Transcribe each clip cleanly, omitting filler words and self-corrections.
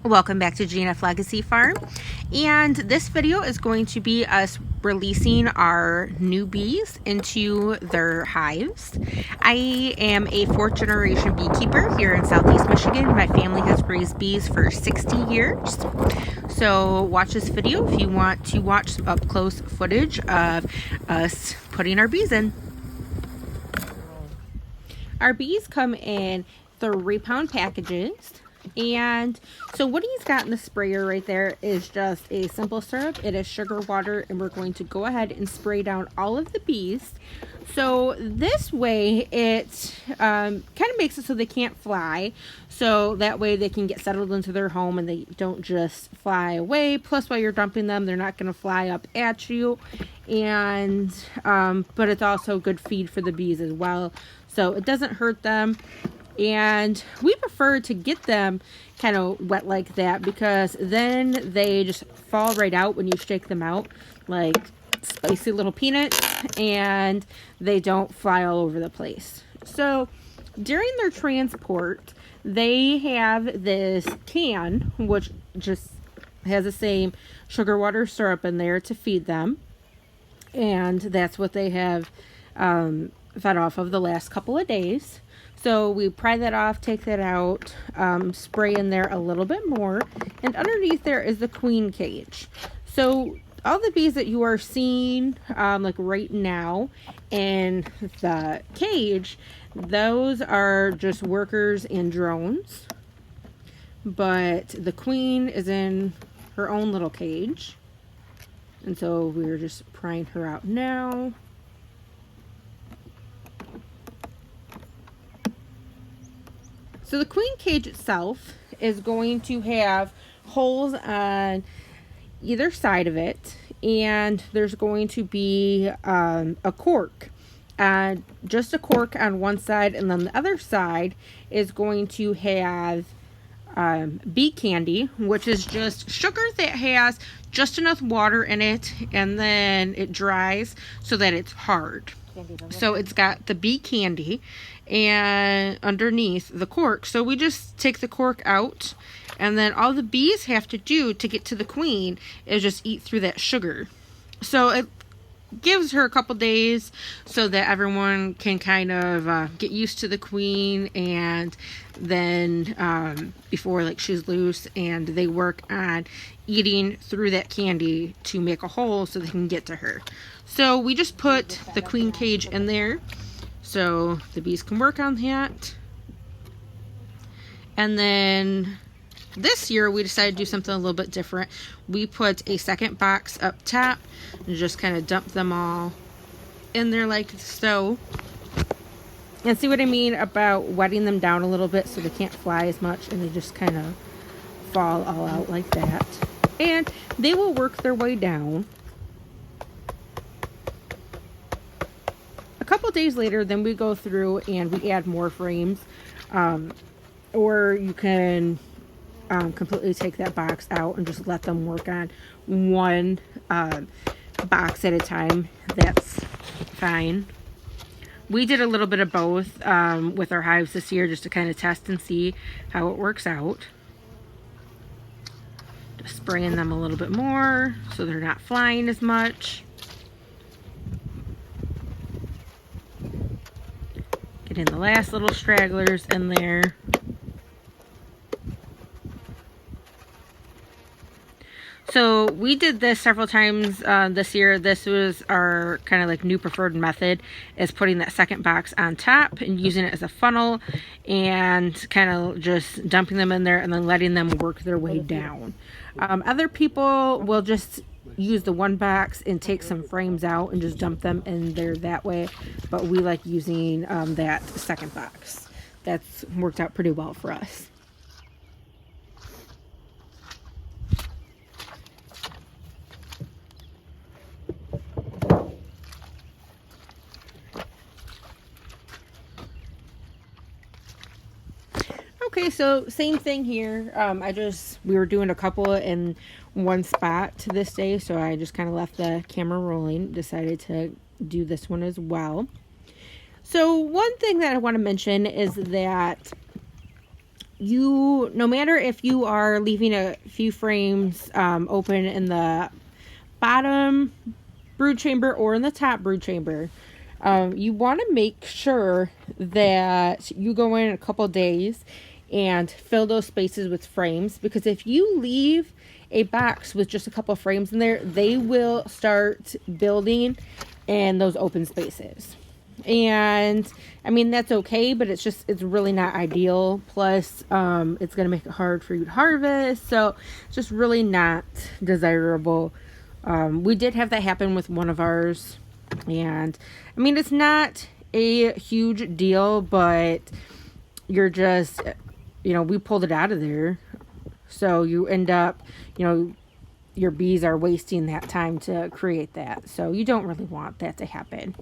Welcome back to GNF Legacy Farm, and this video is going to be us releasing our new bees into their hives. I am a 4th generation beekeeper here in Southeast Michigan. My family has raised bees for 60 years. So watch this video if you want to watch some up close footage of us putting our bees in. Our bees come in 3-pound packages. And so what he's got in the sprayer right there is just a simple syrup. It is sugar water, and we're going to go ahead and spray down all of the bees. So this way it kind of makes it so they can't fly, so that way they can get settled into their home and they don't just fly away. Plus, while you're dumping them, they're not going to fly up at you, and but it's also good feed for the bees as well, so it doesn't hurt them. And we prefer to get them kind of wet like that, because then they just fall right out when you shake them out like spicy little peanuts, and they don't fly all over the place. So during their transport, they have this can which just has the same sugar water syrup in there to feed them, and that's what they have fed off of the last couple of days. So we pry that off, take that out, spray in there a little bit more, and underneath there is the queen cage. So all the bees that you are seeing like right now in the cage, those are just workers and drones, but the queen is in her own little cage, and so we're just prying her out now. So the queen cage itself is going to have holes on either side of it, and there's going to be a cork, just a cork on one side, and then the other side is going to have bee candy, which is just sugar that has just enough water in it, and then it dries so that it's hard. So it's got the bee candy and underneath the cork. So we just take the cork out, and then all the bees have to do to get to the queen is just eat through that sugar. So it gives her a couple days so that everyone can kind of get used to the queen, and then before like she's loose, and they work on eating through that candy to make a hole so they can get to her. So we just put the queen cage in there so the bees can work on that. And then this year we decided to do something a little bit different. We put a second box up top and just kind of dump them all in there like so. And see what I mean about wetting them down a little bit so they can't fly as much, and they just kind of fall all out like that. And they will work their way down. A couple days later, then we go through and we add more frames, or you can completely take that box out and just let them work on one box at a time. That's fine. We did a little bit of both with our hives this year, just to kind of test and see how it works out. Just spraying them a little bit more so they're not flying as much. Getting the last little stragglers in there. So we did this several times this year. This was our kind of like new preferred method, is putting that second box on top and using it as a funnel and kind of just dumping them in there and then letting them work their way down. Other people will just use the one box and take some frames out and just dump them in there that way, but we like using that second box. That's worked out pretty well for us. Okay, so same thing here. We were doing a couple in one spot this day, so I just kind of left the camera rolling, decided to do this one as well. So one thing that I want to mention is that no matter if you are leaving a few frames open in the bottom brood chamber or in the top brood chamber, you want to make sure that you go in a couple days and fill those spaces with frames, because if you leave a box with just a couple frames in there, they will start building in those open spaces. And I mean, that's okay, but it's really not ideal. Plus, it's going to make it hard for you to harvest. So it's just really not desirable. We did have that happen with one of ours. And I mean, it's not a huge deal, but you're just, we pulled it out of there. So you end up, your bees are wasting that time to create that. So you don't really want that to happen.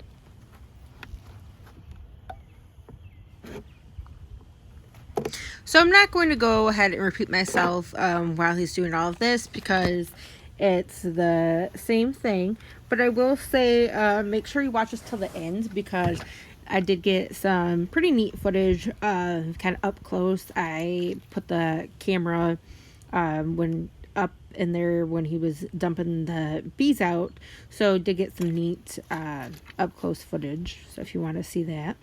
So I'm not going to go ahead and repeat myself while he's doing all of this, because it's the same thing. But I will say, make sure you watch this till the end, because I did get some pretty neat footage kind of up close. I put the camera when up in there when he was dumping the bees out, so did get some neat up close footage. So if you want to see that.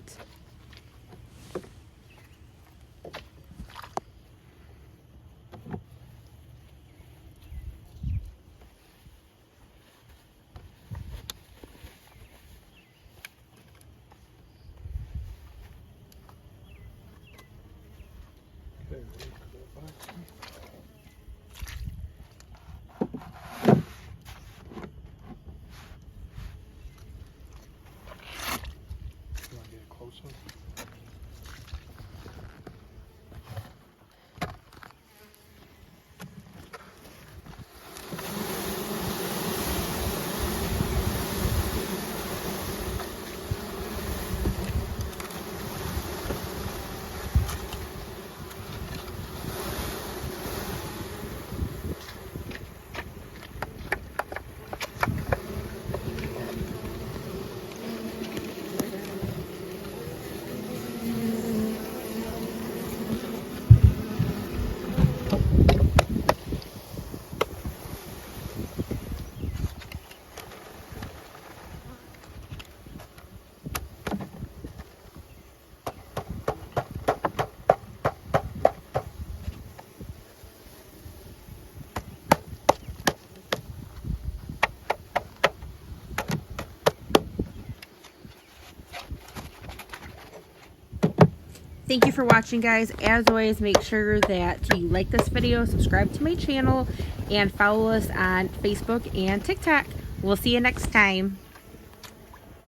Thank you for watching, guys. As always, make sure that you like this video, subscribe to my channel, and follow us on Facebook and TikTok. We'll see you next time.